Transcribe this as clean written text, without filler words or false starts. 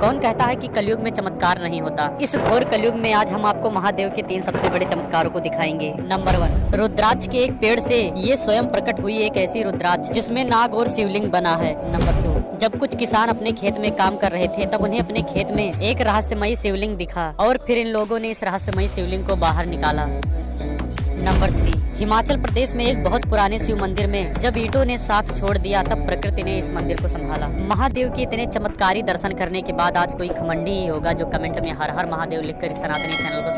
कौन कहता है कि कलयुग में चमत्कार नहीं होता। इस घोर कलयुग में आज हम आपको महादेव के 3 सबसे बड़े चमत्कारों को दिखाएंगे। नंबर 1, रुद्राक्ष के एक पेड़ से ये स्वयं प्रकट हुई एक ऐसी रुद्राक्ष जिसमें नाग और शिवलिंग बना है। नंबर 2, जब कुछ किसान अपने खेत में काम कर रहे थे तब उन्हें अपने खेत में एक रहस्यमयी शिवलिंग दिखा और फिर इन लोगों ने इस रहस्यमयी शिवलिंग को बाहर निकाला। नंबर 3, हिमाचल प्रदेश में एक बहुत पुराने शिव मंदिर में जब ईंटों ने साथ छोड़ दिया तब प्रकृति ने इस मंदिर को संभाला। महादेव के इतने चमत्कारी दर्शन करने के बाद आज कोई घमंडी ही होगा जो कमेंट में हर हर महादेव लिखकर इस सनातनी चैनल को